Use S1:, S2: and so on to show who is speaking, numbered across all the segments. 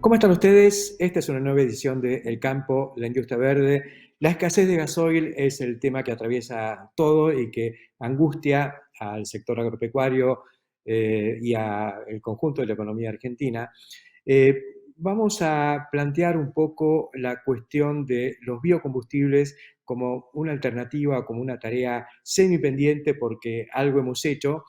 S1: ¿Cómo están ustedes? Esta es una nueva edición de El campo, la industria verde. La escasez de gasoil es el tema que atraviesa todo y que angustia al sector agropecuario y al conjunto de la economía argentina. Eh, Vamos a plantear un poco la cuestión de los biocombustibles como una alternativa, como una tarea semipendiente porque algo hemos hecho.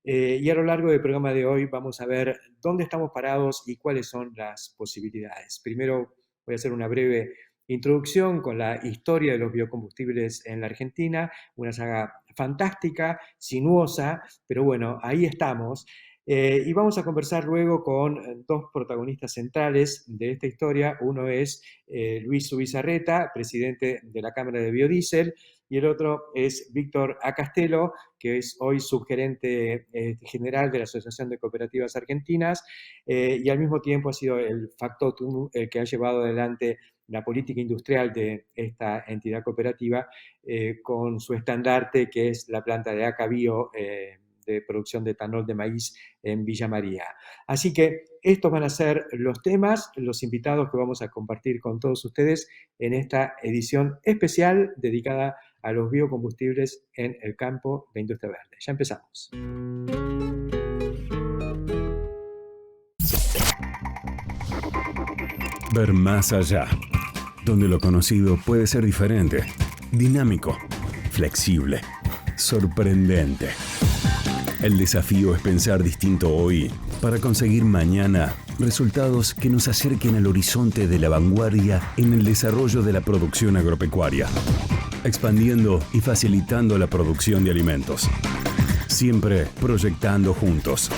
S1: Y a lo largo del programa de hoy vamos a ver dónde estamos parados y cuáles son las posibilidades. Primero voy a hacer una breve introducción con la historia de los biocombustibles en la Argentina, una saga fantástica, sinuosa, pero bueno, ahí estamos. Y vamos a conversar luego con dos protagonistas centrales de esta historia. Uno es Luis Subizarreta, presidente de la Cámara de Biodiesel, y el otro es Víctor Acastelo, que es hoy subgerente general de la Asociación de Cooperativas Argentinas, y al mismo tiempo ha sido el factotum el que ha llevado adelante la política industrial de esta entidad cooperativa con su estandarte, que es la planta de Acabio de producción de etanol de maíz en Villa María. Así que estos van a ser los temas, los invitados que vamos a compartir con todos ustedes en esta edición especial dedicada a los biocombustibles en el campo de industria verde. Ya empezamos.
S2: Ver más allá, donde lo conocido puede ser diferente, dinámico, flexible, sorprendente. El desafío es pensar distinto hoy para conseguir mañana resultados que nos acerquen al horizonte de la vanguardia en el desarrollo de la producción agropecuaria, expandiendo y facilitando la producción de alimentos. Siempre proyectando juntos.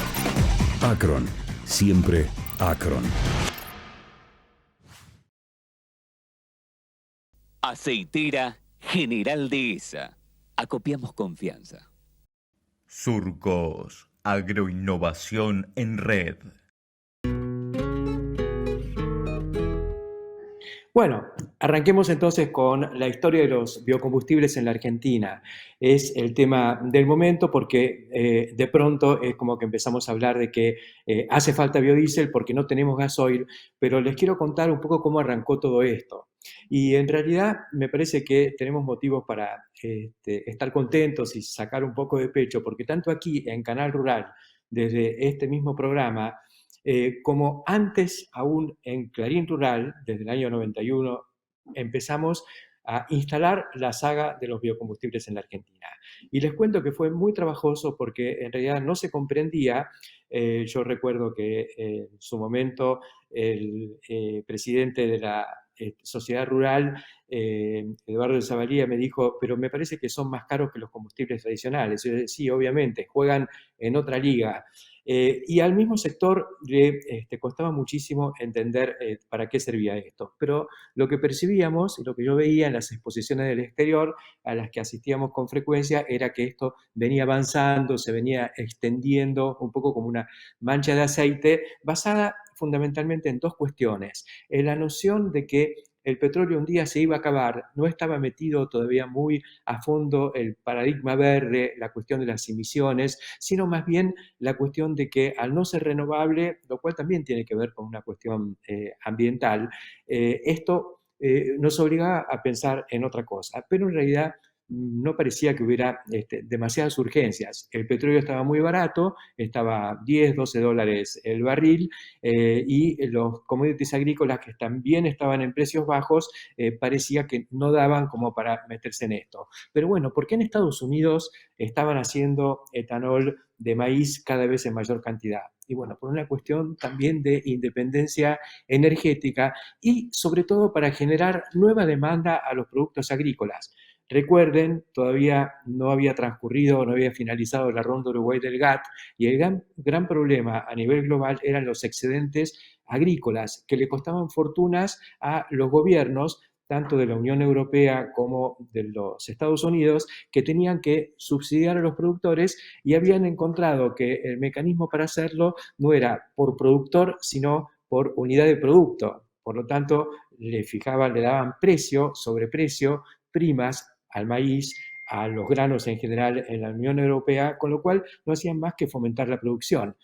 S2: Acron, siempre Acron.
S3: Aceitera General Dehesa. Acopiamos confianza.
S4: Surcos, agroinnovación en red.
S1: Bueno, arranquemos entonces con la historia de los biocombustibles en la Argentina. Es el tema del momento porque de pronto es como que empezamos a hablar de que hace falta biodiesel porque no tenemos gasoil, pero les quiero contar un poco cómo arrancó todo esto. Y en realidad me parece que tenemos motivos para estar contentos y sacar un poco de pecho, porque tanto aquí en Canal Rural, desde este mismo programa, como antes aún en Clarín Rural, desde el año 91, empezamos a instalar la saga de los biocombustibles en la Argentina. Y les cuento que fue muy trabajoso porque en realidad no se comprendía. Yo recuerdo que en su momento el presidente de la sociedad rural, Eduardo de Zavalía, me dijo, pero me parece que son más caros que los combustibles tradicionales. Y yo decía, sí, obviamente, juegan en otra liga. Y al mismo sector le costaba muchísimo entender para qué servía esto. Pero lo que percibíamos y lo que yo veía en las exposiciones del exterior a las que asistíamos con frecuencia era que esto venía avanzando, se venía extendiendo un poco como una mancha de aceite, basada fundamentalmente en dos cuestiones. En la noción de que el petróleo un día se iba a acabar, no estaba metido todavía muy a fondo el paradigma verde, la cuestión de las emisiones, sino más bien la cuestión de que al no ser renovable, lo cual también tiene que ver con una cuestión ambiental, esto nos obligaba a pensar en otra cosa, pero en realidad no parecía que hubiera demasiadas urgencias. El petróleo estaba muy barato, estaba 10, 12 dólares el barril, y los commodities agrícolas que también estaban en precios bajos parecía que no daban como para meterse en esto. Pero bueno, ¿por qué en Estados Unidos estaban haciendo etanol de maíz cada vez en mayor cantidad? Y bueno, por una cuestión también de independencia energética y sobre todo para generar nueva demanda a los productos agrícolas. Recuerden, todavía no había transcurrido, no había finalizado la ronda Uruguay del GATT y el gran problema a nivel global eran los excedentes agrícolas que le costaban fortunas a los gobiernos tanto de la Unión Europea como de los Estados Unidos, que tenían que subsidiar a los productores y habían encontrado que el mecanismo para hacerlo no era por productor, sino por unidad de producto. Por lo tanto, le daban precio, sobreprecio, primas al maíz, a los granos en general en la Unión Europea, con lo cual no hacían más que fomentar la producción.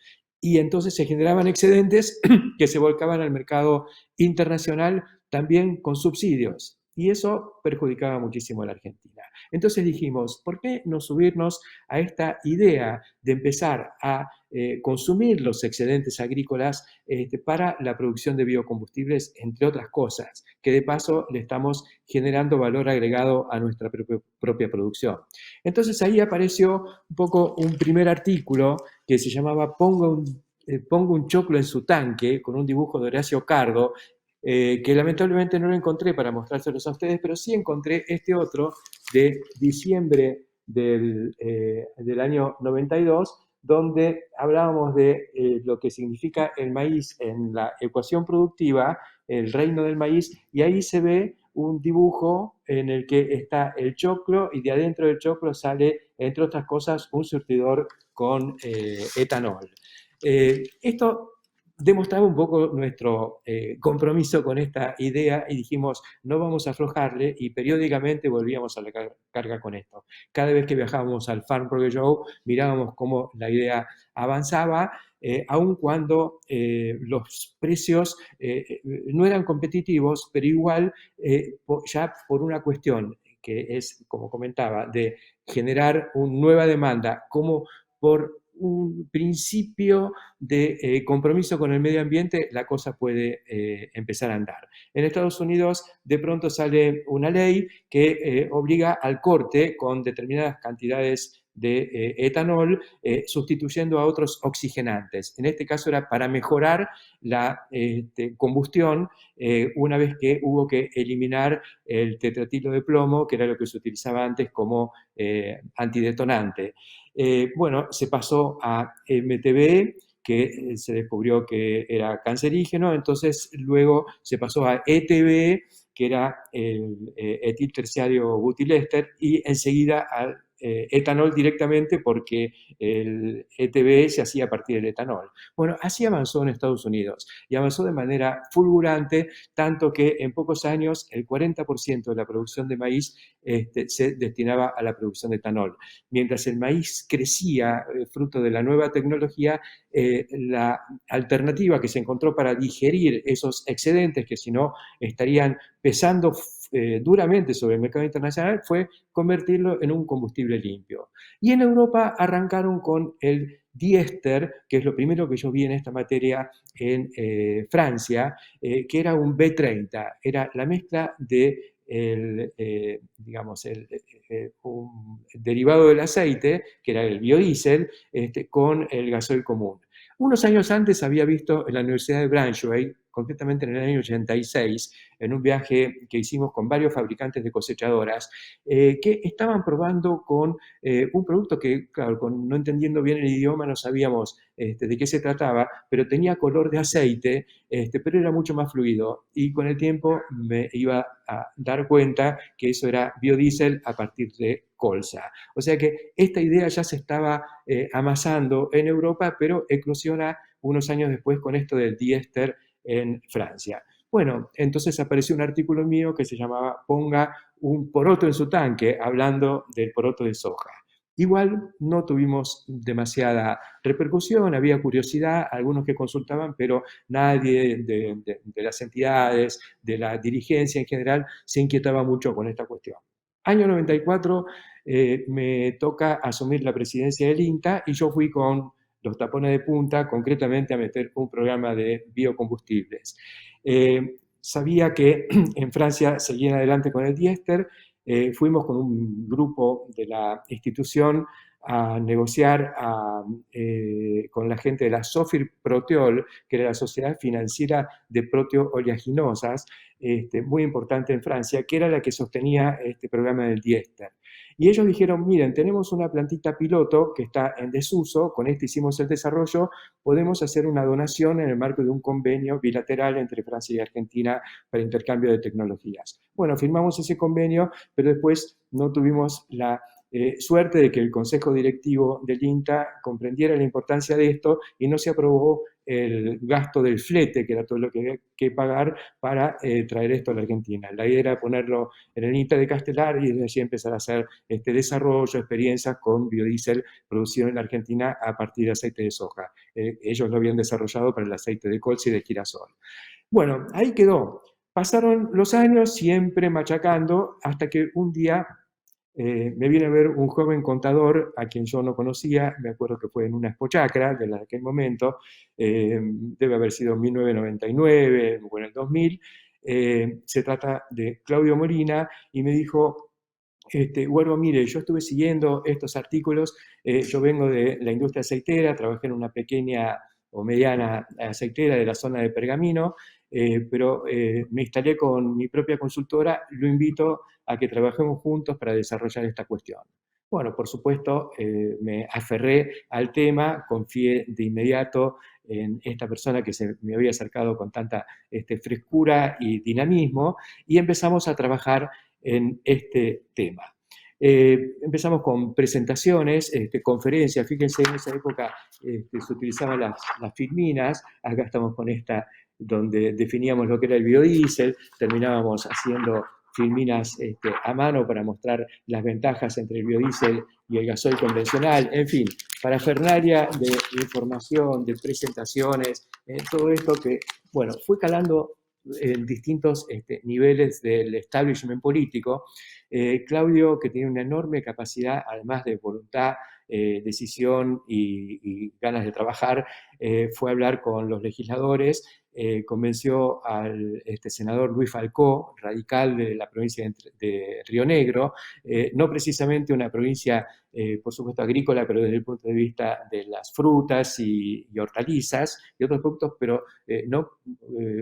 S1: y entonces se generaban excedentes que se volcaban al mercado internacional también con subsidios. Y eso perjudicaba muchísimo a la Argentina. Entonces dijimos, ¿por qué no subirnos a esta idea de empezar a consumir los excedentes agrícolas para la producción de biocombustibles, entre otras cosas, que de paso le estamos generando valor agregado a nuestra propia producción? Entonces ahí apareció un poco un primer artículo que se llamaba Pongo un choclo en su tanque, con un dibujo de Horacio Cardo, que lamentablemente no lo encontré para mostrárselos a ustedes, pero sí encontré este otro de diciembre del año 92, donde hablábamos de lo que significa el maíz en la ecuación productiva, el reino del maíz, y ahí se ve un dibujo en el que está el choclo y de adentro del choclo sale, entre otras cosas, un surtidor con etanol. Esto demostraba un poco nuestro compromiso con esta idea y dijimos, no vamos a aflojarle, y periódicamente volvíamos a la carga con esto. Cada vez que viajábamos al Farm Progress Show, mirábamos cómo la idea avanzaba, aun cuando los precios no eran competitivos, pero igual ya por una cuestión que es, como comentaba, de generar una nueva demanda, como por un principio de compromiso con el medio ambiente, la cosa puede empezar a andar. En Estados Unidos de pronto sale una ley que obliga al corte con determinadas cantidades de etanol, sustituyendo a otros oxigenantes. En este caso era para mejorar la combustión, una vez que hubo que eliminar el tetratilo de plomo, que era lo que se utilizaba antes como antidetonante. Bueno, se pasó a MTBE, que se descubrió que era cancerígeno, entonces luego se pasó a ETBE, que era el etil terciario butilester, y enseguida al etanol directamente, porque el ETBE se hacía a partir del etanol. Bueno, así avanzó en Estados Unidos, y avanzó de manera fulgurante, tanto que en pocos años el 40% de la producción de maíz se destinaba a la producción de etanol. Mientras el maíz crecía, fruto de la nueva tecnología, la alternativa que se encontró para digerir esos excedentes, que si no estarían pesando duramente sobre el mercado internacional, fue convertirlo en un combustible limpio. Y en Europa arrancaron con el diéster, que es lo primero que yo vi en esta materia en Francia, que era un B30, era la mezcla de un derivado del aceite, que era el biodiesel, con el gasoil común. Unos años antes había visto en la Universidad de Braunschweig, concretamente en el año 86, en un viaje que hicimos con varios fabricantes de cosechadoras, que estaban probando con un producto que, claro, no entendiendo bien el idioma no sabíamos de qué se trataba, pero tenía color de aceite, pero era mucho más fluido, y con el tiempo me iba a dar cuenta que eso era biodiesel a partir de colza. O sea que esta idea ya se estaba amasando en Europa, pero eclosiona unos años después con esto del diéster en Francia. Bueno, entonces apareció un artículo mío que se llamaba Ponga un poroto en su tanque, hablando del poroto de soja. Igual no tuvimos demasiada repercusión, había curiosidad, algunos que consultaban, pero nadie de las entidades, de la dirigencia en general, se inquietaba mucho con esta cuestión. Año 94 me toca asumir la presidencia del INTA, y yo fui con los tapones de punta, concretamente a meter un programa de biocombustibles. Sabía que en Francia seguían adelante con el diéster, fuimos con un grupo de la institución a negociar con la gente de la Sofir Proteol, que era la Sociedad Financiera de Proteoleaginosas, muy importante en Francia, que era la que sostenía este programa del diéster. Y ellos dijeron, miren, tenemos una plantita piloto que está en desuso, con este hicimos el desarrollo, podemos hacer una donación en el marco de un convenio bilateral entre Francia y Argentina para intercambio de tecnologías. Bueno, firmamos ese convenio, pero después no tuvimos la Suerte de que el Consejo Directivo del INTA comprendiera la importancia de esto y no se aprobó el gasto del flete, que era todo lo que había que pagar para traer esto a la Argentina. La idea era ponerlo en el INTA de Castelar y desde allí empezar a hacer desarrollo, experiencias con biodiesel producido en la Argentina a partir de aceite de soja. Ellos lo habían desarrollado para el aceite de colza y de girasol. Bueno, ahí quedó. Pasaron los años siempre machacando hasta que un día me viene a ver un joven contador a quien yo no conocía, me acuerdo que fue en una expochacra de aquel momento, debe haber sido en 1999 o en el 2000, se trata de Claudio Molina, y me dijo, Huervo, mire, yo estuve siguiendo estos artículos, yo vengo de la industria aceitera, trabajé en una pequeña o mediana aceitera de la zona de Pergamino, pero me instalé con mi propia consultora, lo invito a que trabajemos juntos para desarrollar esta cuestión. Bueno, por supuesto, me aferré al tema, confié de inmediato en esta persona que se me había acercado con tanta frescura y dinamismo, y empezamos a trabajar en este tema. Empezamos con presentaciones, conferencias. Fíjense, en esa época se utilizaban las filminas. Acá estamos con esta donde definíamos lo que era el biodiesel, terminábamos haciendo filminas a mano para mostrar las ventajas entre el biodiesel y el gasoil convencional, en fin, parafernalia de información, de presentaciones, todo esto que, bueno, fue calando en distintos niveles del establishment político. Claudio, que tiene una enorme capacidad, además de voluntad, decisión y ganas de trabajar, fue a hablar con los legisladores, convenció al senador Luis Falcó, radical de la provincia de Río Negro, no precisamente una provincia, por supuesto, agrícola, pero desde el punto de vista de las frutas y hortalizas y otros productos, pero no,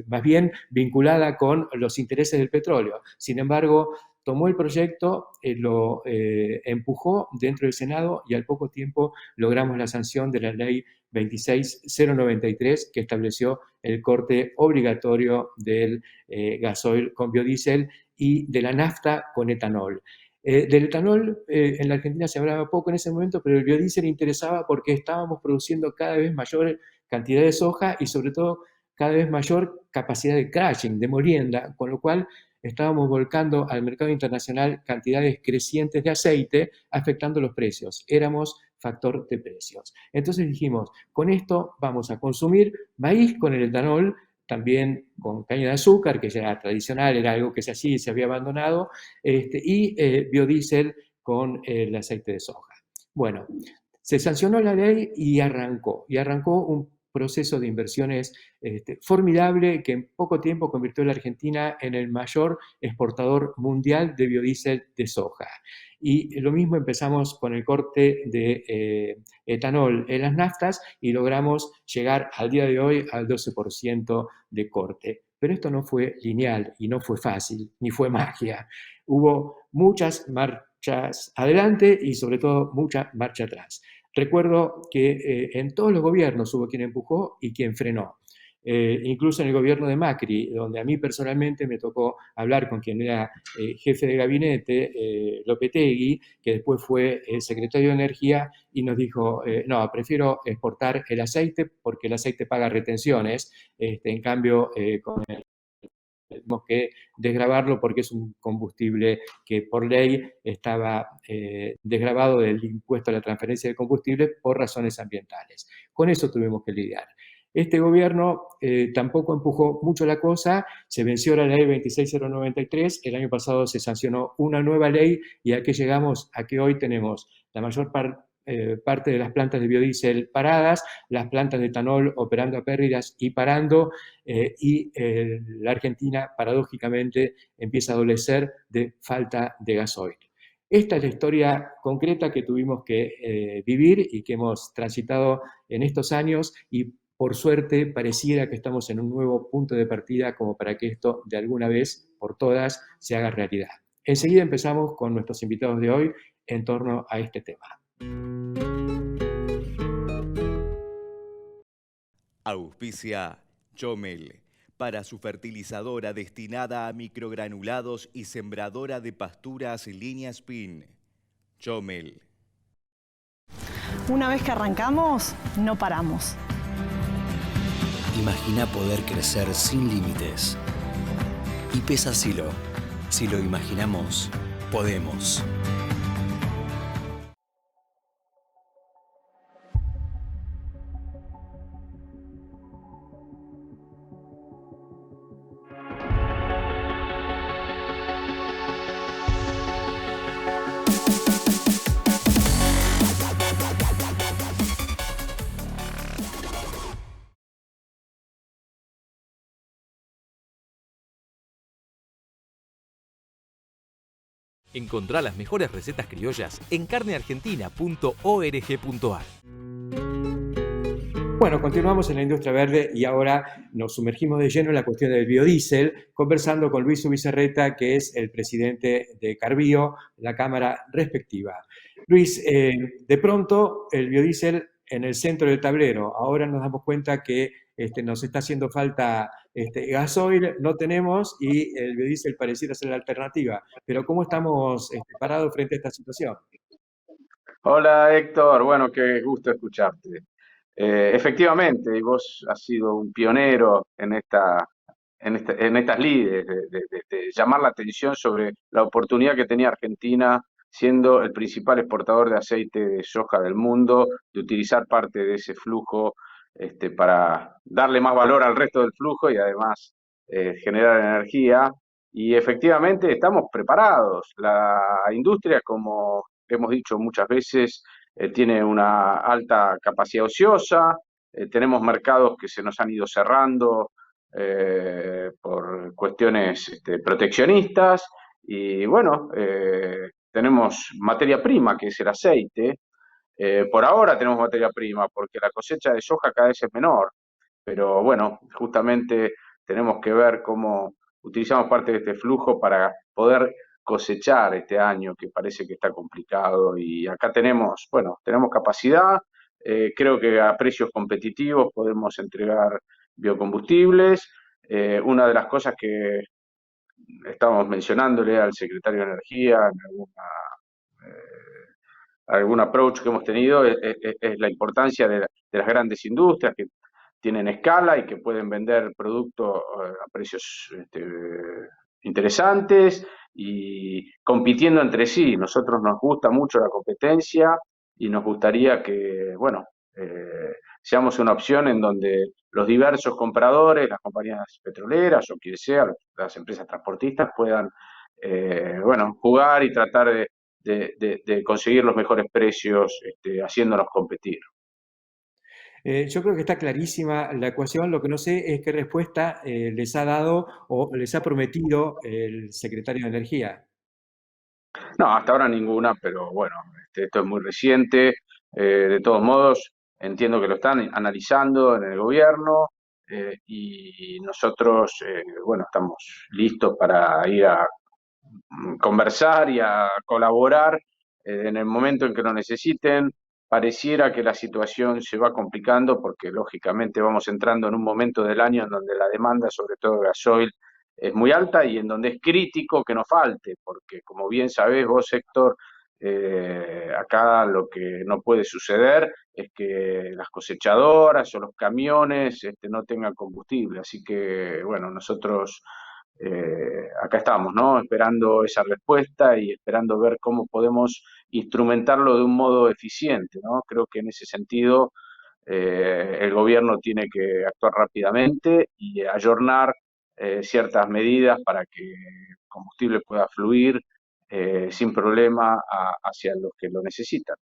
S1: más bien vinculada con los intereses del petróleo. Sin embargo, tomó el proyecto, lo empujó dentro del Senado y al poco tiempo logramos la sanción de la ley 26093, que estableció el corte obligatorio del gasoil con biodiesel y de la nafta con etanol. Del etanol en la Argentina se hablaba poco en ese momento, pero el biodiesel interesaba porque estábamos produciendo cada vez mayor cantidad de soja y sobre todo cada vez mayor capacidad de crushing, de molienda, con lo cual estábamos volcando al mercado internacional cantidades crecientes de aceite, afectando los precios. Éramos factor de precios. Entonces dijimos, con esto vamos a consumir maíz con el etanol, también con caña de azúcar, que ya era tradicional, era algo que se hacía y se había abandonado, y biodiesel con el aceite de soja. Bueno, se sancionó la ley y arrancó un proceso de inversiones formidable que en poco tiempo convirtió a la Argentina en el mayor exportador mundial de biodiesel de soja. Y lo mismo empezamos con el corte de etanol en las naftas y logramos llegar al día de hoy al 12% de corte. Pero esto no fue lineal y no fue fácil, ni fue magia. Hubo muchas marchas adelante y sobre todo mucha marcha atrás. Recuerdo que en todos los gobiernos hubo quien empujó y quien frenó. Incluso en el gobierno de Macri, donde a mí personalmente me tocó hablar con quien era jefe de gabinete, Lopetegui, que después fue secretario de Energía, y nos dijo, no, prefiero exportar el aceite porque el aceite paga retenciones, en cambio con el tenemos que desgravarlo porque es un combustible que por ley estaba desgravado del impuesto a la transferencia de combustible por razones ambientales. Con eso tuvimos que lidiar. Este gobierno tampoco empujó mucho la cosa, se venció la ley 26093, el año pasado se sancionó una nueva ley y a qué llegamos, a que hoy tenemos la mayor parte de las plantas de biodiesel paradas, las plantas de etanol operando a pérdidas y parando, y la Argentina, paradójicamente, empieza a adolecer de falta de gasoil. Esta es la historia concreta que tuvimos que vivir y que hemos transitado en estos años y por suerte pareciera que estamos en un nuevo punto de partida como para que esto de alguna vez por todas se haga realidad. Enseguida empezamos con nuestros invitados de hoy en torno a este tema.
S4: Auspicia Chomel, para su fertilizadora destinada a microgranulados y sembradora de pasturas línea Spin. Chomel.
S5: Una vez que arrancamos, no paramos.
S6: Imagina poder crecer sin límites. IPESA Silo. Si lo imaginamos, podemos.
S7: Encontrá las mejores recetas criollas en carneargentina.org.ar.
S1: Bueno, continuamos en la industria verde y ahora nos sumergimos de lleno en la cuestión del biodiesel, conversando con Luis Ubizarreta, que es el presidente de Carbio, la cámara respectiva. Luis, de pronto el biodiesel en el centro del tablero. Ahora nos damos cuenta que nos está haciendo falta gasoil, no tenemos, y el biodiesel pareciera ser la alternativa. Pero ¿cómo estamos parados frente a esta situación?
S8: Hola Héctor, bueno, qué gusto escucharte. Efectivamente, y vos has sido un pionero en estas lides de llamar la atención sobre la oportunidad que tenía Argentina, siendo el principal exportador de aceite de soja del mundo, de utilizar parte de ese flujo para darle más valor al resto del flujo y además generar energía. Y efectivamente estamos preparados. La industria, como hemos dicho muchas veces, tiene una alta capacidad ociosa, tenemos mercados que se nos han ido cerrando por cuestiones proteccionistas y bueno, tenemos materia prima que es el aceite. Por ahora tenemos materia prima porque la cosecha de soja cada vez es menor, pero bueno, justamente tenemos que ver cómo utilizamos parte de este flujo para poder cosechar este año que parece que está complicado y acá tenemos, bueno, tenemos capacidad, creo que a precios competitivos podemos entregar biocombustibles. Una de las cosas que estábamos mencionándole al secretario de Energía en algún approach que hemos tenido es la importancia de las grandes industrias que tienen escala y que pueden vender productos a precios interesantes y compitiendo entre sí. Nosotros nos gusta mucho la competencia y nos gustaría que, bueno, seamos una opción en donde los diversos compradores, las compañías petroleras o quien sea, las empresas transportistas puedan, bueno, jugar y tratar de conseguir los mejores precios haciéndonos competir.
S1: Yo creo que está clarísima la ecuación. Lo que no sé es qué respuesta les ha dado o les ha prometido el secretario de Energía.
S8: No, hasta ahora ninguna, pero bueno, esto es muy reciente. De todos modos, entiendo que lo están analizando en el gobierno y nosotros, bueno, estamos listos para ir a conversar y a colaborar en el momento en que lo necesiten. Pareciera que la situación se va complicando porque lógicamente vamos entrando en un momento del año en donde la demanda, sobre todo de gasoil, es muy alta y en donde es crítico que no falte, porque como bien sabés vos, Héctor, acá lo que no puede suceder es que las cosechadoras o los camiones no tengan combustible. Así que, bueno, nosotros acá estamos, ¿no? Esperando esa respuesta y esperando ver cómo podemos instrumentarlo de un modo eficiente, ¿no? Creo que en ese sentido el gobierno tiene que actuar rápidamente y ayornar ciertas medidas para que el combustible pueda fluir sin problema hacia los que lo necesitan.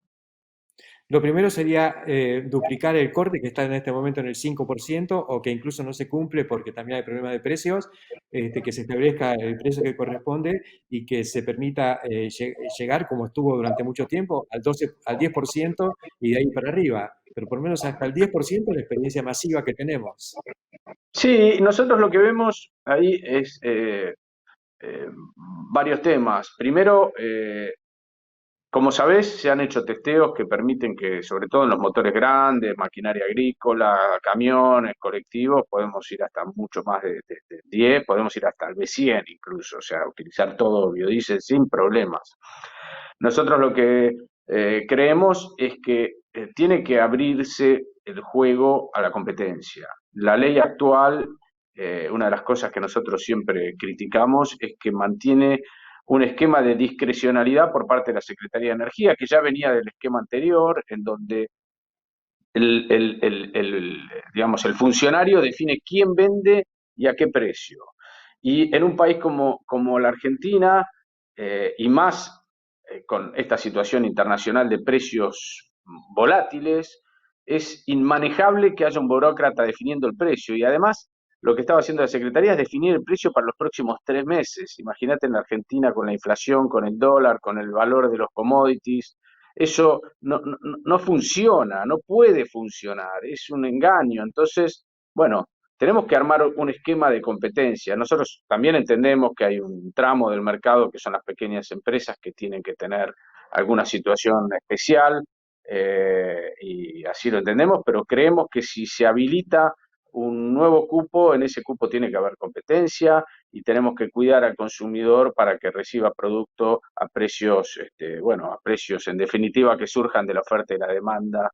S1: Lo primero sería duplicar el corte que está en este momento en el 5% o que incluso no se cumple porque también hay problemas de precios, que se establezca el precio que corresponde y que se permita llegar, como estuvo durante mucho tiempo, al 10% y de ahí para arriba. Pero por lo menos hasta el 10% es la experiencia masiva que tenemos.
S8: Sí, nosotros lo que vemos ahí es varios temas. Primero, Como sabés, se han hecho testeos que permiten que, sobre todo en los motores grandes, maquinaria agrícola, camiones, colectivos, podemos ir hasta mucho más de 10, podemos ir hasta el B100 incluso, o sea, utilizar todo biodiesel sin problemas. Nosotros lo que creemos es que tiene que abrirse el juego a la competencia. La ley actual, una de las cosas que nosotros siempre criticamos es que mantiene un esquema de discrecionalidad por parte de la Secretaría de Energía, que ya venía del esquema anterior, en donde digamos, el funcionario define quién vende y a qué precio. Y en un país como la Argentina, y más con esta situación internacional de precios volátiles, es inmanejable que haya un burócrata definiendo el precio. Y además, lo que estaba haciendo la Secretaría es definir el precio para los próximos 3 meses. Imagínate en la Argentina con la inflación, con el dólar, con el valor de los commodities. Eso no funciona, no puede funcionar, es un engaño. Entonces, bueno, tenemos que armar un esquema de competencia. Nosotros también entendemos que hay un tramo del mercado que son las pequeñas empresas que tienen que tener alguna situación especial, y así lo entendemos, pero creemos que si se habilita un nuevo cupo, en ese cupo tiene que haber competencia y tenemos que cuidar al consumidor para que reciba producto a precios, bueno, a precios en definitiva que surjan de la oferta y la demanda.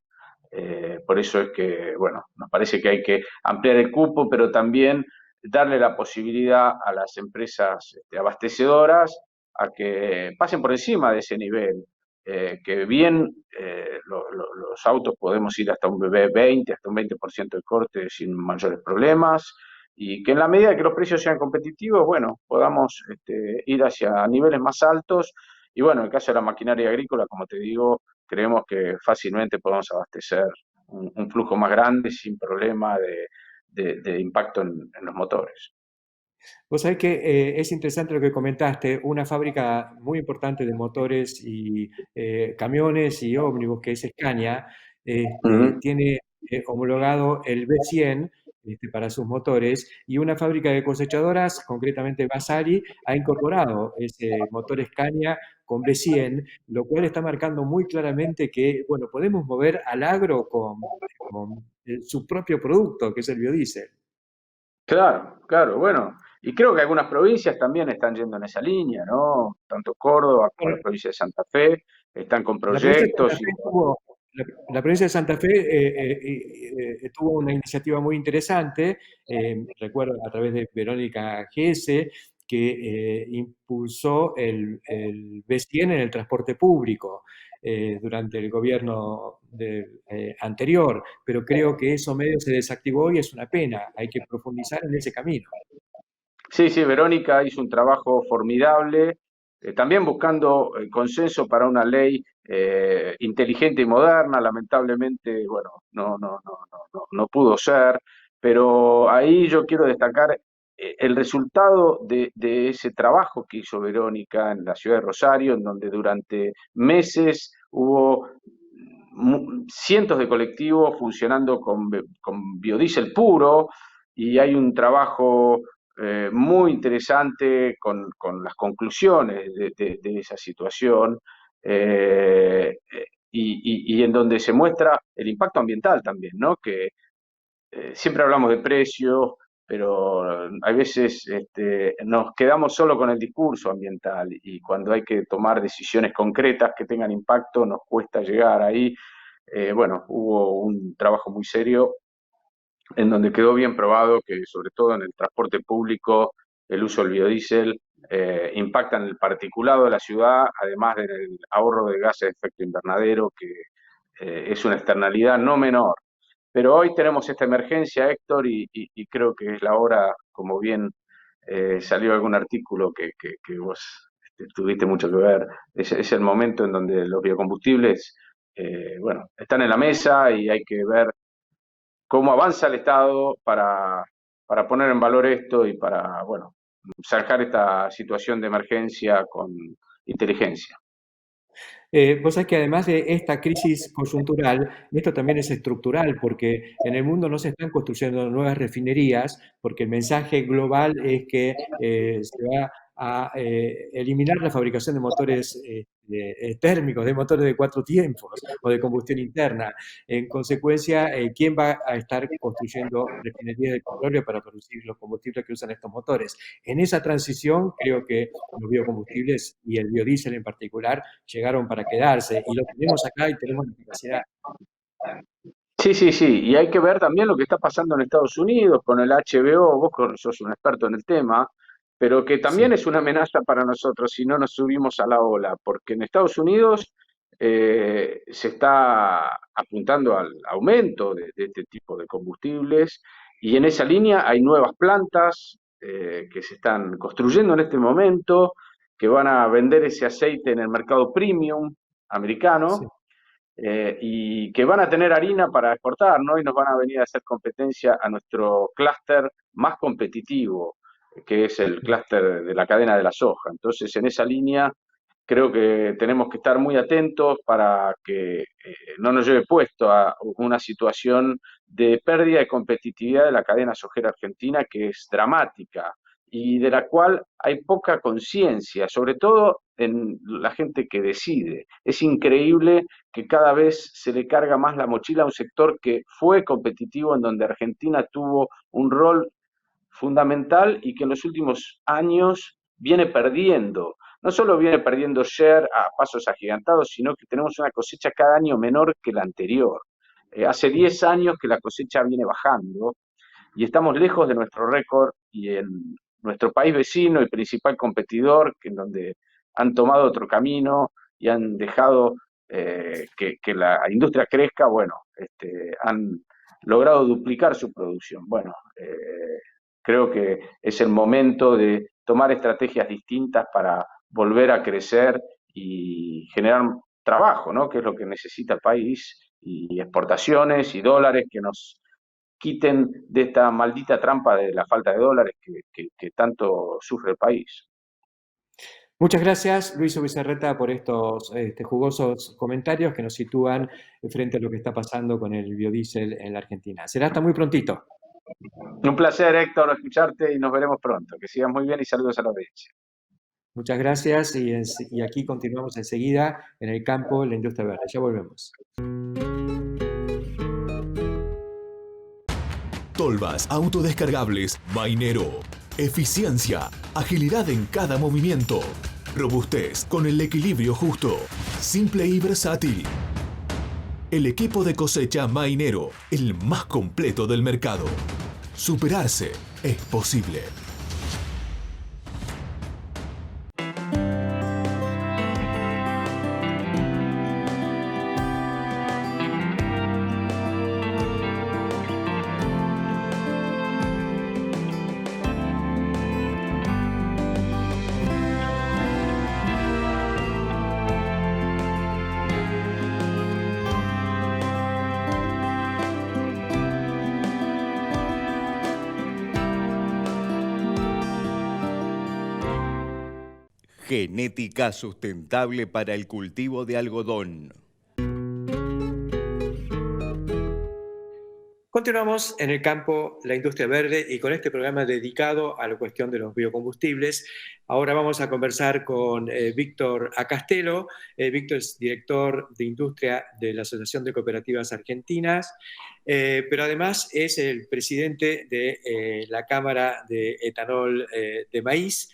S8: Por eso es que, bueno, nos parece que hay que ampliar el cupo, pero también darle la posibilidad a las empresas abastecedoras a que pasen por encima de ese nivel. Que bien los autos podemos ir hasta un BB20, hasta un 20% de corte sin mayores problemas, y que en la medida que los precios sean competitivos, bueno, podamos ir hacia niveles más altos. Y bueno, en el caso de la maquinaria agrícola, como te digo, creemos que fácilmente podemos abastecer un flujo más grande sin problema de impacto en los motores.
S1: Vos sabés que es interesante lo que comentaste, una fábrica muy importante de motores y camiones y ómnibus, que es Scania,
S8: Ujú.
S1: tiene homologado el B100 para sus motores, y una fábrica de cosechadoras, concretamente Vasari, ha incorporado ese motor Scania con B100, lo cual está marcando muy claramente que, bueno, podemos mover al agro con su propio producto, que es el biodiesel.
S8: Claro, claro, bueno, y creo que algunas provincias también están yendo en esa línea, ¿no? Tanto Córdoba como la
S1: Bueno,
S8: provincia de Santa Fe están con
S1: La provincia de Santa
S8: proyectos y
S1: Fe la provincia de Santa Fe tuvo una iniciativa muy interesante, recuerdo a través de Verónica Gese, que impulsó el B100 en el transporte público durante el gobierno anterior, pero creo que eso medio se desactivó y es una pena, hay que profundizar en ese camino.
S8: Sí, sí, Verónica hizo un trabajo formidable, también buscando consenso para una ley inteligente y moderna. Lamentablemente, bueno, no pudo ser, pero ahí yo quiero destacar el resultado de ese trabajo que hizo Verónica en la ciudad de Rosario, en donde durante meses hubo cientos de colectivos funcionando con biodiesel puro, y hay un trabajo muy interesante con las conclusiones de esa situación, y en donde se muestra el impacto ambiental también, ¿no? Que siempre hablamos de precios, pero hay veces nos quedamos solo con el discurso ambiental, y cuando hay que tomar decisiones concretas que tengan impacto nos cuesta llegar ahí. Bueno, hubo un trabajo muy serio en donde quedó bien probado que, sobre todo en el transporte público, el uso del biodiesel impacta en el particulado de la ciudad, además del ahorro de gases de efecto invernadero, que es una externalidad no menor. Pero hoy tenemos esta emergencia, Héctor, y creo que es la hora, como bien salió algún artículo que vos tuviste mucho que ver, es el momento en donde los biocombustibles, bueno, están en la mesa y hay que ver cómo avanza el Estado para poner en valor esto y para, bueno, zanjar esta situación de emergencia con inteligencia.
S1: Vos sabés que además de esta crisis coyuntural, esto también es estructural, porque en el mundo no se están construyendo nuevas refinerías, porque el mensaje global es que se va a eliminar la fabricación de motores térmicos, de motores de 4 tiempos o de combustión interna. En consecuencia, ¿quién va a estar construyendo refinerías de petróleo para producir los combustibles que usan estos motores? En esa transición creo que los biocombustibles y el biodiesel en particular llegaron para quedarse y lo tenemos acá y tenemos la capacidad.
S8: Sí, sí, sí, y hay que ver también lo que está pasando en Estados Unidos con el HBO, sos un experto en el tema, pero que también
S1: Sí,
S8: es una amenaza para nosotros si no nos subimos a la ola, porque en Estados Unidos se está apuntando al aumento de este tipo de combustibles y en esa línea hay nuevas plantas que se están construyendo en este momento, que van a vender ese aceite en el mercado premium
S1: sí.
S8: americano y que van a tener harina para exportar, ¿no? Y nos van a venir a hacer competencia a nuestro clúster más competitivo, que es el clúster de la cadena de la soja. Entonces, en esa línea, creo que tenemos que estar muy atentos para que no nos lleve puesto a una situación de pérdida de competitividad de la cadena sojera argentina, que es dramática y de la cual hay poca conciencia, sobre todo en la gente que decide. Es increíble que cada vez se le carga más la mochila a un sector que fue competitivo, en donde Argentina tuvo un rol fundamental y que en los últimos años viene perdiendo. No solo viene perdiendo share a pasos agigantados, sino que tenemos una cosecha cada año menor que la anterior. Hace 10 años que la cosecha viene bajando y estamos lejos de nuestro récord y en nuestro país vecino y principal competidor, que en donde han tomado otro camino y han dejado que la industria crezca, bueno, han logrado duplicar su producción. Bueno, creo que es el momento de tomar estrategias distintas para volver a crecer y generar trabajo, ¿no? Que es lo que necesita el país, y exportaciones y dólares que nos quiten de esta maldita trampa de la falta de dólares que tanto sufre el país.
S1: Muchas gracias, Luis Ubizarreta, por estos jugosos comentarios que nos sitúan frente a lo que está pasando con el biodiesel en la Argentina. Será hasta muy prontito.
S8: Un placer, Héctor, escucharte y nos veremos pronto. Que sigas muy bien y saludos a la audiencia.
S1: Muchas gracias y aquí continuamos enseguida en el campo, la industria verde. Ya volvemos.
S9: Tolvas autodescargables Mainero. Eficiencia, agilidad en cada movimiento. Robustez con el equilibrio justo. Simple y versátil. El equipo de cosecha Mainero, el más completo del mercado. Superarse es posible.
S4: Genética sustentable para el cultivo de algodón.
S1: Continuamos en el campo, la industria verde, y con este programa dedicado a la cuestión de los biocombustibles. Ahora vamos a conversar con Víctor Acastelo. Víctor es director de industria de la Asociación de Cooperativas Argentinas, pero además es el presidente de la Cámara de Etanol de Maíz,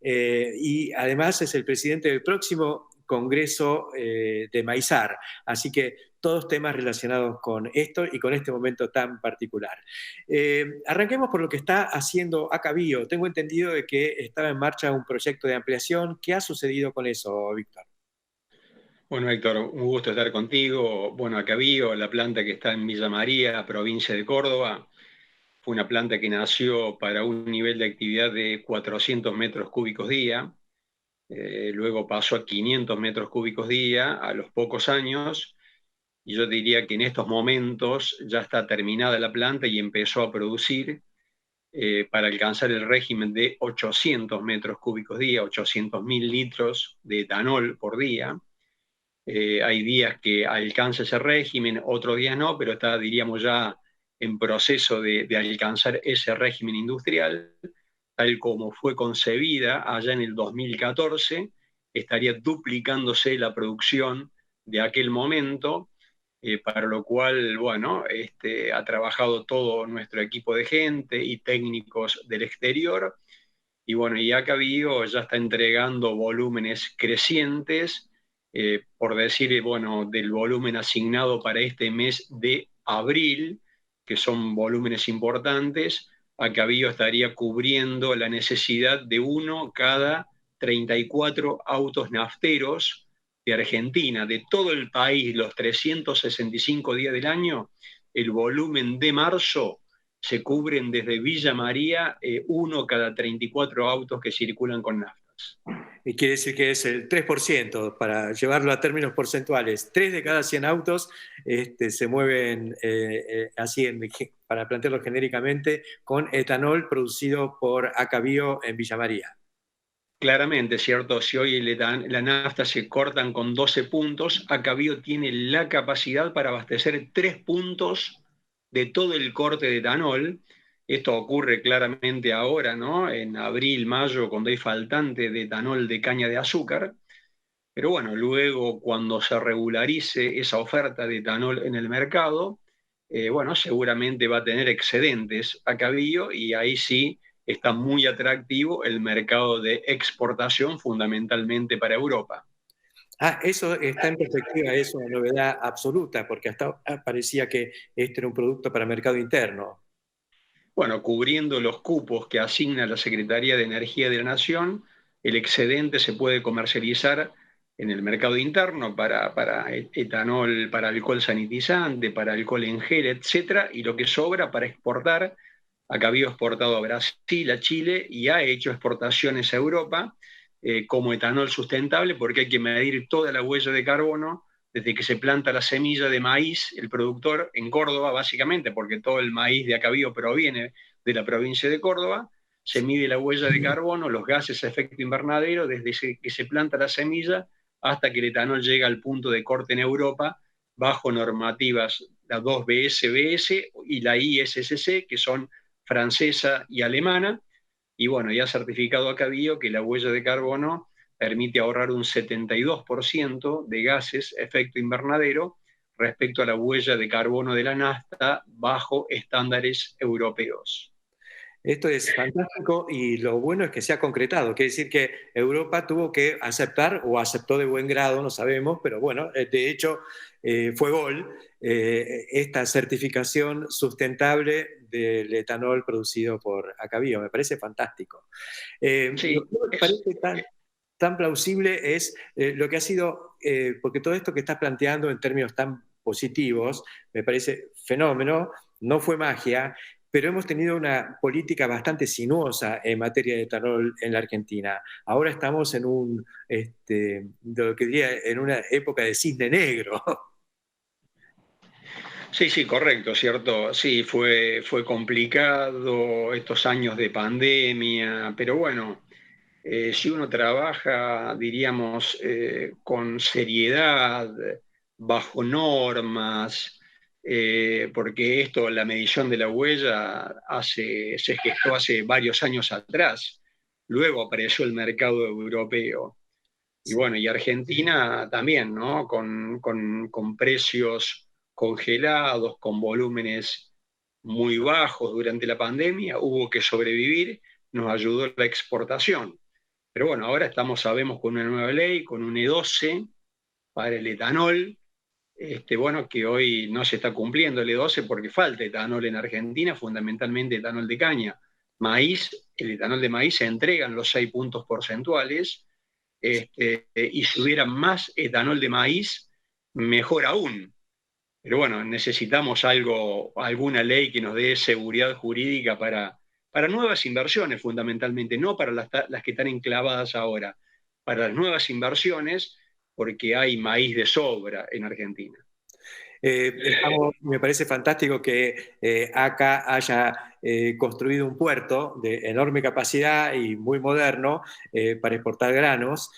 S1: y además es el presidente del próximo Congreso de Maizar. Así que todos temas relacionados con esto y con este momento tan particular. Arranquemos por lo que está haciendo Acabio. Tengo entendido de que estaba en marcha un proyecto de ampliación. ¿Qué ha sucedido con eso, Víctor?
S10: Bueno, Héctor, un gusto estar contigo. Bueno, Acabio, la planta que está en Villa María, provincia de Córdoba, fue una planta que nació para un nivel de actividad de 400 metros cúbicos día. Luego pasó a 500 metros cúbicos día a los pocos años, y yo diría que en estos momentos ya está terminada la planta y empezó a producir para alcanzar el régimen de 800 metros cúbicos día, 800.000 litros de etanol por día. Hay días que alcanza ese régimen, otros días no, pero está, diríamos, ya en proceso de alcanzar ese régimen industrial. tal como fue concebida allá en el 2014, estaría duplicándose la producción de aquel momento, para lo cual, bueno, ha trabajado todo nuestro equipo de gente y técnicos del exterior. Y bueno, y Acabio ya está entregando volúmenes crecientes, por decir, bueno, del volumen asignado para este mes de abril, que son volúmenes importantes, Acabio estaría cubriendo la necesidad de uno cada 34 autos nafteros de Argentina, de todo el país, los 365 días del año. El volumen de marzo se cubren desde Villa María, uno cada 34 autos que circulan con naftas.
S1: Y quiere decir que es el 3%, para llevarlo a términos porcentuales. 3 de cada 100 autos se mueven así, para plantearlo genéricamente, con etanol producido por Acabio en Villa María.
S10: Claramente, ¿cierto? Si hoy la nafta se cortan con 12 puntos, Acabio tiene la capacidad para abastecer 3 puntos de todo el corte de etanol. Esto ocurre claramente ahora, ¿no? En abril, mayo, cuando hay faltante de etanol de caña de azúcar. Pero bueno, luego cuando se regularice esa oferta de etanol en el mercado, bueno, seguramente va a tener excedentes Acabio, y ahí sí está muy atractivo el mercado de exportación, fundamentalmente para Europa.
S1: Eso está en perspectiva, es una novedad absoluta, porque hasta parecía que este era un producto para mercado interno.
S10: Bueno, cubriendo los cupos que asigna la Secretaría de Energía de la Nación, el excedente se puede comercializar en el mercado interno para etanol, para alcohol sanitizante, para alcohol en gel, etcétera, y lo que sobra para exportar. Acá había exportado a Brasil, a Chile, y ha hecho exportaciones a Europa como etanol sustentable, porque hay que medir toda la huella de carbono desde que se planta la semilla de maíz, el productor en Córdoba, básicamente, porque todo el maíz de Acabio proviene de la provincia de Córdoba. Se mide la huella de carbono, los gases a efecto invernadero, desde que se planta la semilla hasta que el etanol llega al punto de corte en Europa, bajo normativas, la 2BS-BS y la ISSC, que son francesa y alemana. Y bueno, ya ha certificado Acabio que la huella de carbono permite ahorrar un 72% de gases efecto invernadero respecto a la huella de carbono de la nafta bajo estándares europeos.
S1: Esto es fantástico, y lo bueno es que se ha concretado. Quiere decir que Europa tuvo que aceptar, o aceptó de buen grado, no sabemos, pero bueno, de hecho fue gol esta certificación sustentable del etanol producido por Acabio. Me parece fantástico.
S10: Sí,
S1: lo que me parece tan plausible es lo que ha sido, porque todo esto que estás planteando en términos tan positivos me parece fenómeno, no fue magia, pero hemos tenido una política bastante sinuosa en materia de etanol en la Argentina. Ahora estamos en lo que diría, en una época de cisne negro.
S10: Sí, correcto, ¿cierto? Sí, fue complicado estos años de pandemia, pero bueno, si uno trabaja, diríamos, con seriedad, bajo normas, porque esto, la medición de la huella, se gestó hace varios años atrás. Luego apareció el mercado europeo. Y bueno, y Argentina también, ¿no? Con precios congelados, con volúmenes muy bajos durante la pandemia, hubo que sobrevivir, nos ayudó la exportación. Pero bueno, ahora sabemos, con una nueva ley, con un E12 para el etanol, bueno, que hoy no se está cumpliendo el E12 porque falta etanol en Argentina, fundamentalmente etanol de caña. Maíz, el etanol de maíz se entrega en los 6 puntos porcentuales, y si hubiera más etanol de maíz, mejor aún. Pero bueno, necesitamos alguna ley que nos dé seguridad jurídica para nuevas inversiones, fundamentalmente, no para las que están enclavadas ahora, para las nuevas inversiones, porque hay maíz de sobra en Argentina.
S1: Me parece fantástico que ACA haya construido un puerto de enorme capacidad y muy moderno para exportar granos,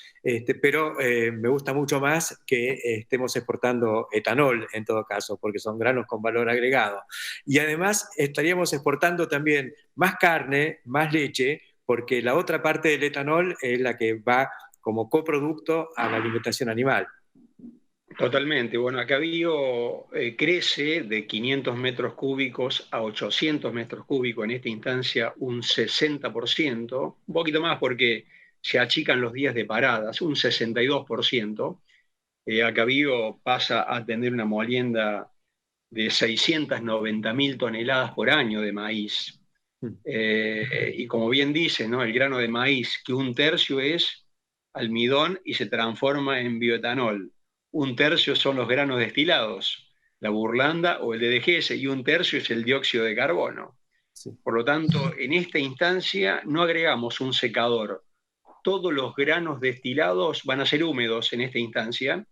S1: pero me gusta mucho más que estemos exportando etanol en todo caso, porque son granos con valor agregado. Y además estaríamos exportando también más carne, más leche, porque la otra parte del etanol es la que va como coproducto a la alimentación animal.
S10: Totalmente. Bueno, Acabío crece de 500 metros cúbicos a 800 metros cúbicos, en esta instancia un 60%, un poquito más porque se achican los días de paradas, un 62%. Acabío pasa a tener una molienda de 690.000 toneladas por año de maíz. Y como bien dice, ¿no?, el grano de maíz, que un tercio es almidón y se transforma en bioetanol. Un tercio son los granos destilados, la burlanda o el DDGS, y un tercio es el dióxido de carbono. Sí. Por lo tanto, en esta instancia no agregamos un secador. Todos los granos destilados van a ser húmedos en esta instancia,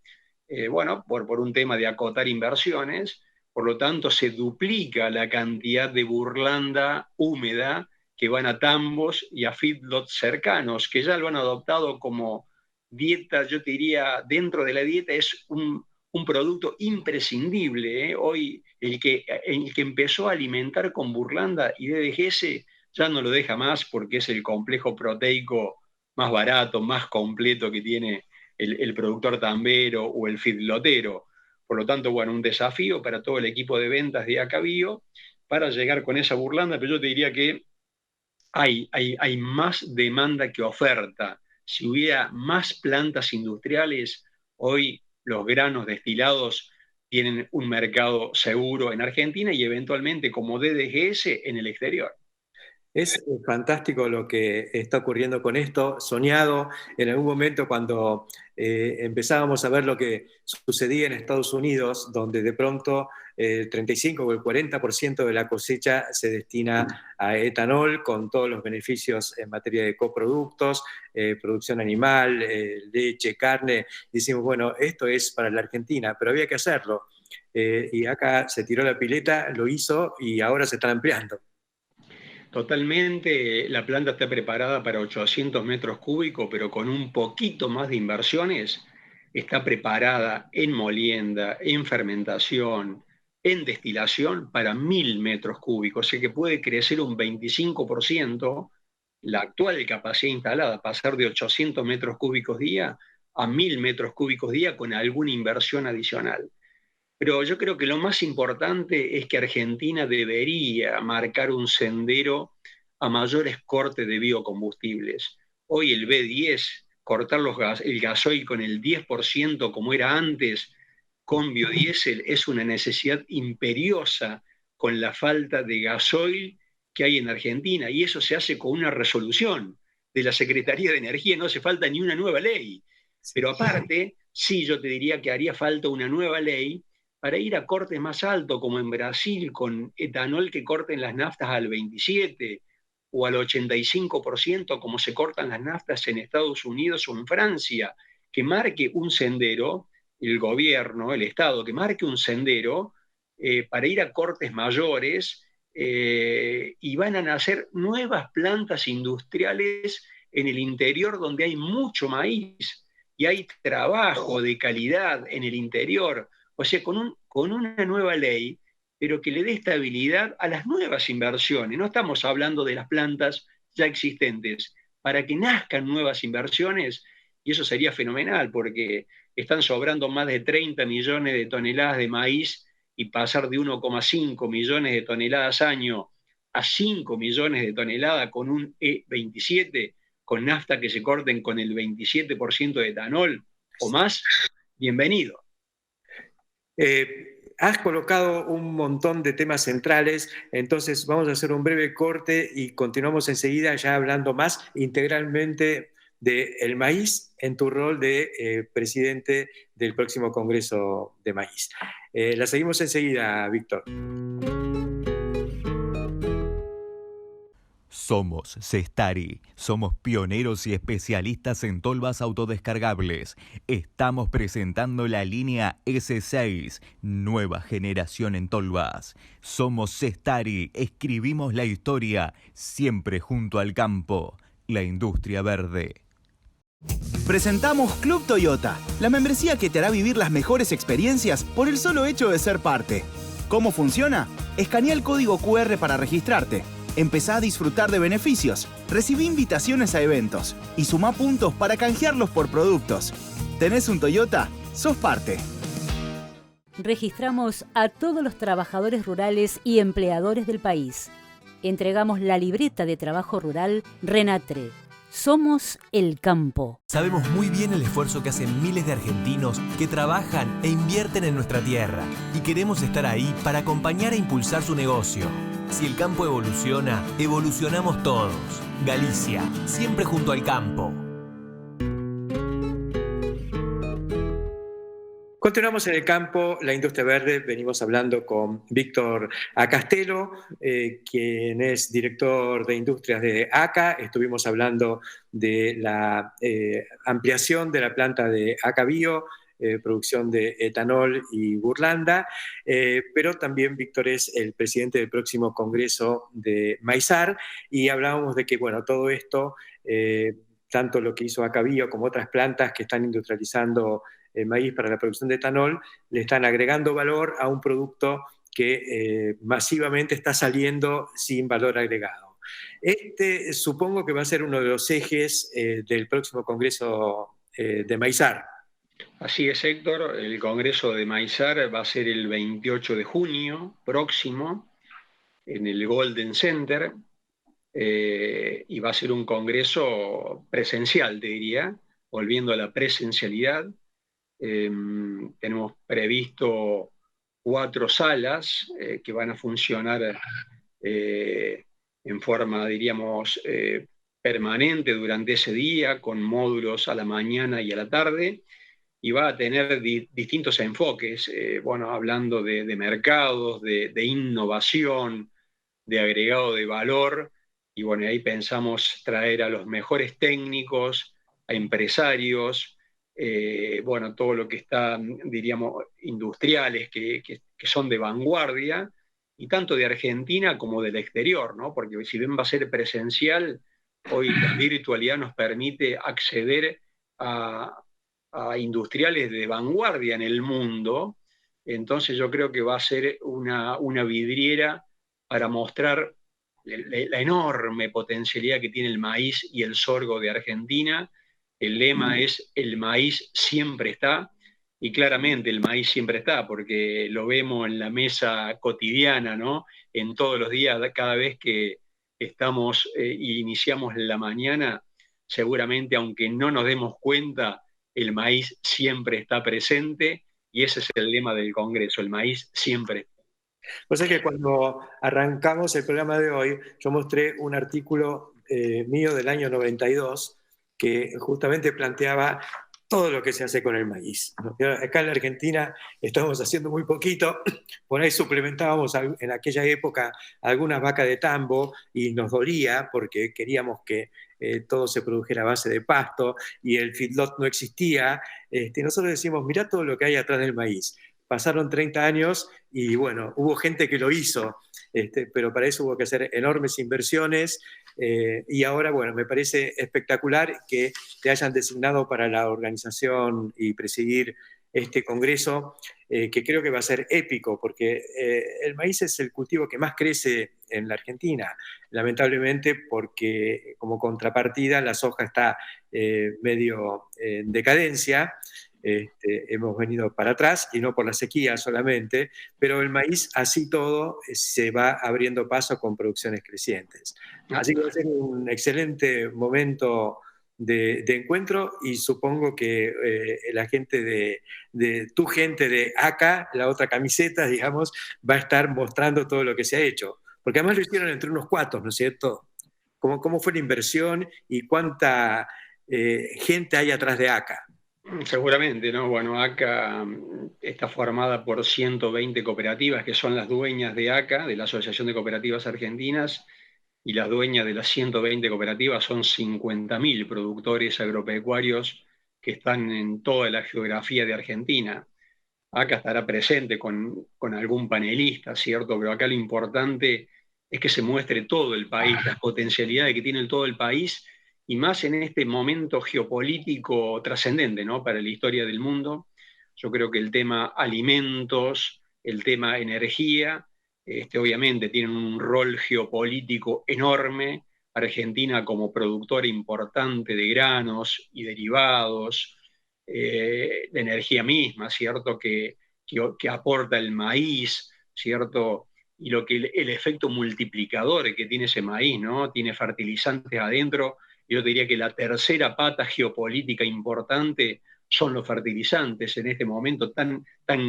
S10: por un tema de acotar inversiones. Por lo tanto, se duplica la cantidad de burlanda húmeda que van a tambos y a feedlots cercanos, que ya lo han adoptado como dieta. Yo te diría, dentro de la dieta es un producto imprescindible. Hoy el que empezó a alimentar con burlanda y DDGS ya no lo deja más, porque es el complejo proteico más barato, más completo que tiene el productor tambero o el feedlotero. Por lo tanto, un desafío para todo el equipo de ventas de Acabío para llegar con esa burlanda, pero yo te diría que hay más demanda que oferta. Si hubiera más plantas industriales, hoy los granos destilados tienen un mercado seguro en Argentina y eventualmente como DDGS en el exterior.
S1: Es fantástico lo que está ocurriendo con esto, soñado en algún momento cuando empezábamos a ver lo que sucedía en Estados Unidos, donde de pronto el 35 o el 40% de la cosecha se destina a etanol, con todos los beneficios en materia de coproductos, producción animal, leche, carne. Y decimos, bueno, esto es para la Argentina, pero había que hacerlo. Y acá se tiró la pileta, lo hizo y ahora se está ampliando.
S10: Totalmente, la planta está preparada para 800 metros cúbicos, pero con un poquito más de inversiones está preparada en molienda, en fermentación, en destilación para 1.000 metros cúbicos, o sea que puede crecer un 25% la actual capacidad instalada, pasar de 800 metros cúbicos día a 1.000 metros cúbicos día con alguna inversión adicional. Pero yo creo que lo más importante es que Argentina debería marcar un sendero a mayores cortes de biocombustibles. Hoy el B10, cortar el gasoil con el 10% como era antes con biodiesel, es una necesidad imperiosa con la falta de gasoil que hay en Argentina, y eso se hace con una resolución de la Secretaría de Energía, no hace falta ni una nueva ley. Pero aparte, sí, yo te diría que haría falta una nueva ley para ir a cortes más altos, como en Brasil, con etanol que corten las naftas al 27% o al 85%, como se cortan las naftas en Estados Unidos o en Francia, que marque un sendero, el gobierno, el Estado, que marque un sendero para ir a cortes mayores, y van a nacer nuevas plantas industriales en el interior donde hay mucho maíz y hay trabajo de calidad en el interior. O sea, con una nueva ley, pero que le dé estabilidad a las nuevas inversiones. No estamos hablando de las plantas ya existentes, para que nazcan nuevas inversiones, y eso sería fenomenal, porque están sobrando más de 30 millones de toneladas de maíz, y pasar de 1,5 millones de toneladas año a 5 millones de toneladas con un E27, con nafta que se corten con el 27% de etanol o más, bienvenido.
S1: Has colocado un montón de temas centrales, entonces vamos a hacer un breve corte y continuamos enseguida ya hablando más integralmente del maíz en tu rol de presidente del próximo Congreso de Maíz. La seguimos enseguida, Víctor.
S11: Somos Cestari, somos pioneros y especialistas en tolvas autodescargables. Estamos presentando la línea S6, nueva generación en tolvas. Somos Cestari, escribimos la historia, siempre junto al campo, la industria verde.
S12: Presentamos Club Toyota, la membresía que te hará vivir las mejores experiencias por el solo hecho de ser parte. ¿Cómo funciona? Escanea el código QR para registrarte. Empezá a disfrutar de beneficios, recibí invitaciones a eventos y sumá puntos para canjearlos por productos. ¿Tenés un Toyota? ¡Sos parte!
S13: Registramos a todos los trabajadores rurales y empleadores del país. Entregamos la libreta de trabajo rural Renatre. Somos el campo.
S14: Sabemos muy bien el esfuerzo que hacen miles de argentinos que trabajan e invierten en nuestra tierra y queremos estar ahí para acompañar e impulsar su negocio. Si el campo evoluciona, evolucionamos todos. Galicia, siempre junto al campo.
S1: Continuamos en el campo, la industria verde. Venimos hablando con Víctor Acastelo, quien es director de industrias de ACA. Estuvimos hablando de la ampliación de la planta de ACA Bio, producción de etanol y burlanda, pero también Víctor es el presidente del próximo congreso de Maizar, y hablábamos de que, bueno, todo esto, tanto lo que hizo ACA Bio como otras plantas que están industrializando maíz para la producción de etanol, le están agregando valor a un producto que masivamente está saliendo sin valor agregado. Supongo que va a ser uno de los ejes del próximo congreso de Maizar.
S10: Así es, Héctor. El congreso de Maizar va a ser el 28 de junio próximo en el Golden Center, y va a ser un congreso presencial, te diría, volviendo a la presencialidad. Tenemos previsto 4 salas que van a funcionar en forma, diríamos, permanente durante ese día, con módulos a la mañana y a la tarde, y va a tener distintos enfoques, bueno, hablando de mercados, de innovación, de agregado de valor, y bueno, ahí pensamos traer a los mejores técnicos, a empresarios, bueno, todo lo que está, diríamos, industriales, que son de vanguardia, y tanto de Argentina como del exterior, ¿no? Porque si bien va a ser presencial, hoy la virtualidad nos permite acceder a industriales de vanguardia en el mundo. Entonces yo creo que va a ser una vidriera para mostrar la enorme potencialidad que tiene el maíz y el sorgo de Argentina. El lema es: el maíz siempre está, y claramente el maíz siempre está, porque lo vemos en la mesa cotidiana, ¿no? En todos los días, cada vez que estamos y iniciamos la mañana, seguramente, aunque no nos demos cuenta, el maíz siempre está presente, y ese es el lema del Congreso: el maíz siempre está.
S1: O sea que cuando arrancamos el programa de hoy, yo mostré un artículo mío del año 92 que justamente planteaba todo lo que se hace con el maíz, ¿no? Acá en la Argentina estamos haciendo muy poquito, por ahí suplementábamos en aquella época algunas vacas de tambo y nos dolía porque queríamos que todo se produjera a base de pasto y el feedlot no existía. Nosotros decimos, mirá todo lo que hay atrás del maíz. Pasaron 30 años y bueno, hubo gente que lo hizo, pero para eso hubo que hacer enormes inversiones, y ahora, bueno, me parece espectacular que te hayan designado para la organización y presidir este congreso, que creo que va a ser épico, porque el maíz es el cultivo que más crece en la Argentina, lamentablemente, porque como contrapartida la soja está medio en decadencia. Hemos venido para atrás, y no por la sequía solamente, pero el maíz, así todo, se va abriendo paso con producciones crecientes. Así que va a ser un excelente momento de encuentro, y supongo que la gente tu gente de ACA, la otra camiseta, digamos, va a estar mostrando todo lo que se ha hecho. Porque además lo hicieron entre unos cuantos, ¿no es cierto? ¿Cómo fue la inversión y cuánta gente hay atrás de ACA?
S10: Seguramente, ¿no? Bueno, ACA está formada por 120 cooperativas que son las dueñas de ACA, de la Asociación de Cooperativas Argentinas, y las dueñas de las 120 cooperativas son 50.000 productores agropecuarios que están en toda la geografía de Argentina. ACA estará presente con algún panelista, ¿cierto? Pero acá lo importante es que se muestre todo el país, las potencialidades que tiene todo el país, y más en este momento geopolítico trascendente, ¿no? Para la historia del mundo. Yo creo que el tema alimentos, el tema energía, obviamente tienen un rol geopolítico enorme. Argentina como productora importante de granos y derivados, de energía misma, ¿cierto? Que aporta el maíz, ¿cierto? Y el efecto multiplicador que tiene ese maíz, ¿no? Tiene fertilizantes adentro. Yo diría que la tercera pata geopolítica importante son los fertilizantes en este momento tan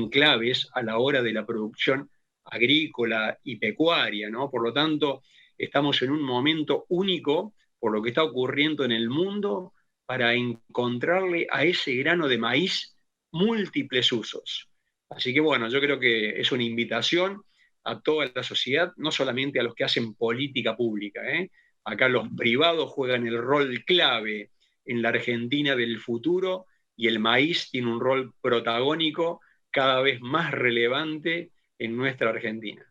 S10: claves a la hora de la producción agrícola y pecuaria, ¿no? Por lo tanto, estamos en un momento único por lo que está ocurriendo en el mundo para encontrarle a ese grano de maíz múltiples usos. Así que bueno, yo creo que es una invitación a toda la sociedad, no solamente a los que hacen política pública, ¿eh? Acá los privados juegan el rol clave en la Argentina del futuro y el maíz tiene un rol protagónico cada vez más relevante en nuestra Argentina.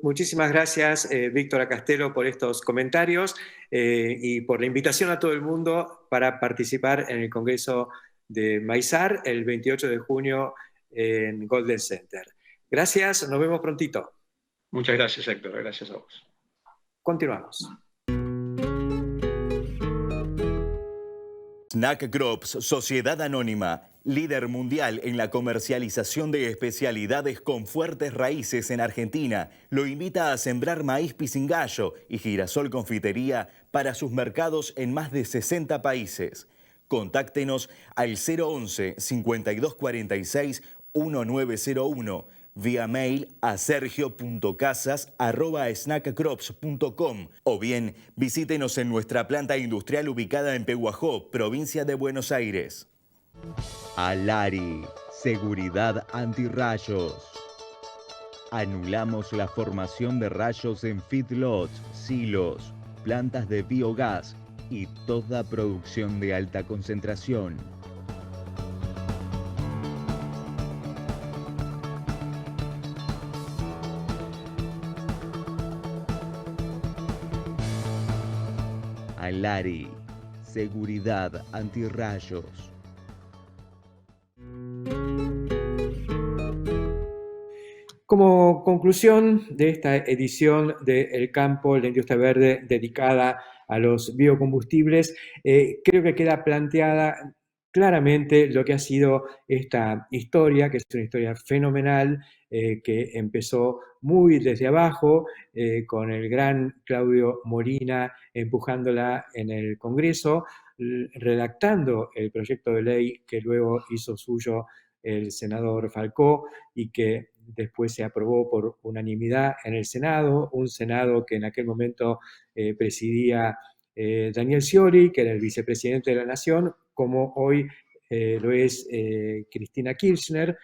S1: Muchísimas gracias, Víctor Acastelo, por estos comentarios y por la invitación a todo el mundo para participar en el Congreso de Maizar el 28 de junio en Golden Center. Gracias, nos vemos prontito.
S10: Muchas gracias, Héctor, gracias a vos.
S1: Continuamos.
S6: Snack Crops, Sociedad Anónima, líder mundial en la comercialización de especialidades con fuertes raíces en Argentina, lo invita a sembrar maíz pisingallo y girasol confitería para sus mercados en más de 60 países. Contáctenos al 011 5246 1901, vía mail a sergio.casas@snackcrops.com o bien visítenos en nuestra planta industrial ubicada en Pehuajó, provincia de Buenos Aires.
S11: Alari, seguridad antirrayos. Anulamos la formación de rayos en feedlots, silos, plantas de biogás y toda producción de alta concentración. Alari, seguridad antirrayos.
S1: Como conclusión de esta edición de El Campo, la Industria Verde, dedicada a los biocombustibles, creo que queda planteada claramente lo que ha sido esta historia, que es una historia fenomenal, que empezó muy desde abajo, con el gran Claudio Molina empujándola en el Congreso, redactando el proyecto de ley que luego hizo suyo el senador Falcó y que después se aprobó por unanimidad en el Senado, un Senado que en aquel momento presidía Daniel Scioli, que era el vicepresidente de la Nación, como hoy lo es Cristina Kirchner,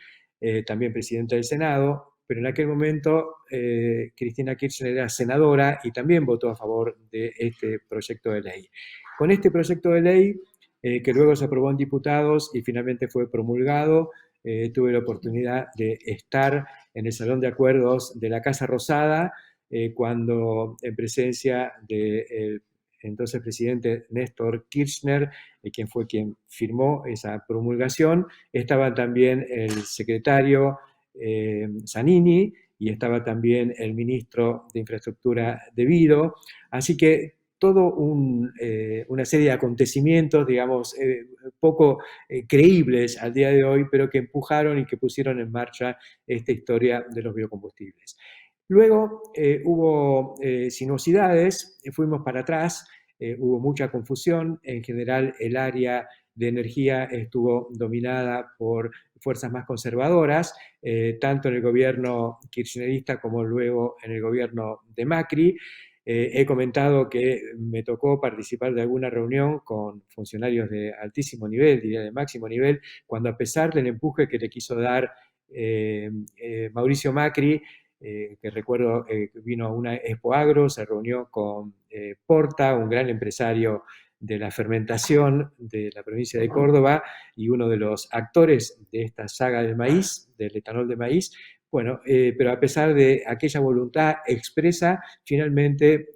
S1: también presidenta del Senado, pero en aquel momento Cristina Kirchner era senadora y también votó a favor de este proyecto de ley. Con este proyecto de ley, que luego se aprobó en diputados y finalmente fue promulgado, tuve la oportunidad de estar en el Salón de Acuerdos de la Casa Rosada, cuando en presencia del entonces presidente Néstor Kirchner, quien fue quien firmó esa promulgación, estaba también el secretario Zanini y estaba también el ministro de Infraestructura De Vido, así que todo una serie de acontecimientos, digamos, poco creíbles al día de hoy, pero que empujaron y que pusieron en marcha esta historia de los biocombustibles. Luego hubo sinuosidades, fuimos para atrás, hubo mucha confusión, en general el área de energía estuvo dominada por fuerzas más conservadoras, tanto en el gobierno kirchnerista como luego en el gobierno de Macri. He comentado que me tocó participar de alguna reunión con funcionarios de altísimo nivel, diría de máximo nivel, cuando a pesar del empuje que le quiso dar Mauricio Macri, que recuerdo vino a una Expo Agro, se reunió con Porta, un gran empresario de la fermentación de la provincia de Córdoba y uno de los actores de esta saga del maíz, del etanol de maíz. Bueno, pero a pesar de aquella voluntad expresa, finalmente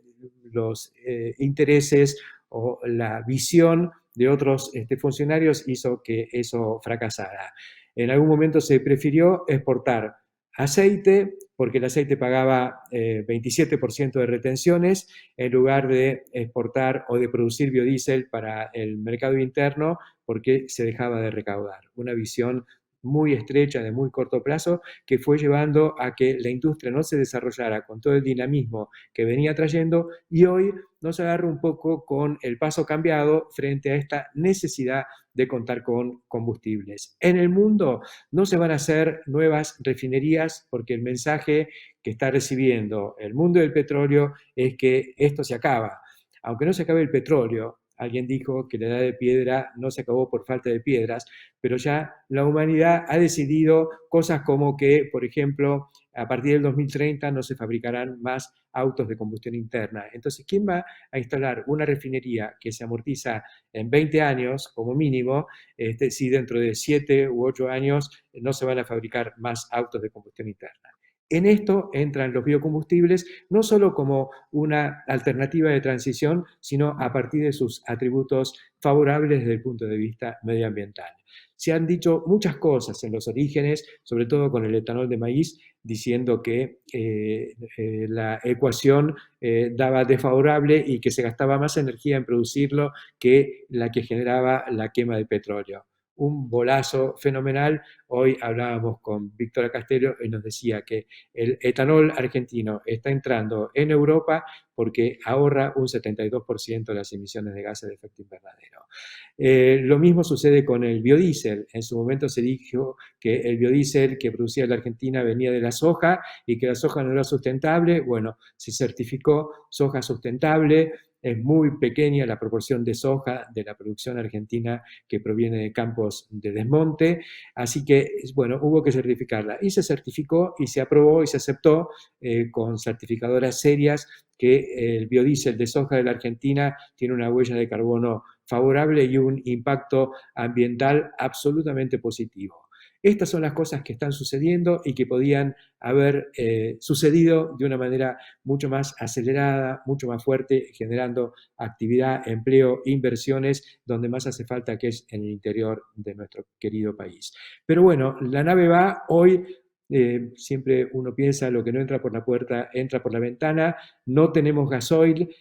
S1: los intereses o la visión de otros funcionarios hizo que eso fracasara. En algún momento se prefirió exportar aceite porque el aceite pagaba 27% de retenciones en lugar de exportar o de producir biodiesel para el mercado interno, porque se dejaba de recaudar. Una visión muy estrecha, de muy corto plazo, que fue llevando a que la industria no se desarrollara con todo el dinamismo que venía trayendo, y hoy nos agarra un poco con el paso cambiado frente a esta necesidad de contar con combustibles. En el mundo no se van a hacer nuevas refinerías porque el mensaje que está recibiendo el mundo del petróleo es que esto se acaba. Aunque no se acabe el petróleo, alguien dijo que la edad de piedra no se acabó por falta de piedras, pero ya la humanidad ha decidido cosas como que, por ejemplo, a partir del 2030 no se fabricarán más autos de combustión interna. Entonces, ¿quién va a instalar una refinería que se amortiza en 20 años como mínimo, si dentro de 7 u 8 años no se van a fabricar más autos de combustión interna? En esto entran los biocombustibles, no solo como una alternativa de transición, sino a partir de sus atributos favorables desde el punto de vista medioambiental. Se han dicho muchas cosas en los orígenes, sobre todo con el etanol de maíz, diciendo que la ecuación daba desfavorable y que se gastaba más energía en producirlo que la que generaba la quema de petróleo. Un bolazo fenomenal. Hoy hablábamos con Víctor Castello y nos decía que el etanol argentino está entrando en Europa porque ahorra un 72% de las emisiones de gases de efecto invernadero. Lo mismo sucede con el biodiesel. En su momento se dijo que el biodiesel que producía la Argentina venía de la soja y que la soja no era sustentable. Bueno, se certificó soja sustentable. Es muy pequeña la proporción de soja de la producción argentina que proviene de campos de desmonte, así que, bueno, hubo que certificarla. Y se certificó y se aprobó y se aceptó con certificadoras serias que el biodiesel de soja de la Argentina tiene una huella de carbono favorable y un impacto ambiental absolutamente positivo. Estas son las cosas que están sucediendo y que podían haber sucedido de una manera mucho más acelerada, mucho más fuerte, generando actividad, empleo, inversiones, donde más hace falta, que es en el interior de nuestro querido país. Pero bueno, la nave va hoy. Siempre uno piensa, lo que no entra por la puerta entra por la ventana. No tenemos gasoil,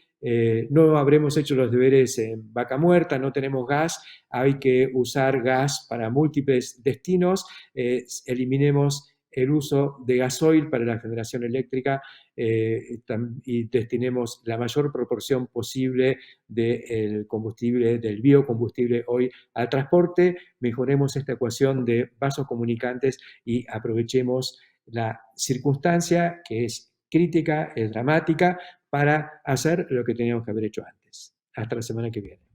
S1: no habremos hecho los deberes en Vaca Muerta, no tenemos gas, hay que usar gas para múltiples destinos. Eliminemos el uso de gasoil para la generación eléctrica y destinemos la mayor proporción posible del combustible, del biocombustible hoy al transporte. Mejoremos esta ecuación de vasos comunicantes y aprovechemos la circunstancia que es crítica, es dramática, para hacer lo que teníamos que haber hecho antes. Hasta la semana que viene.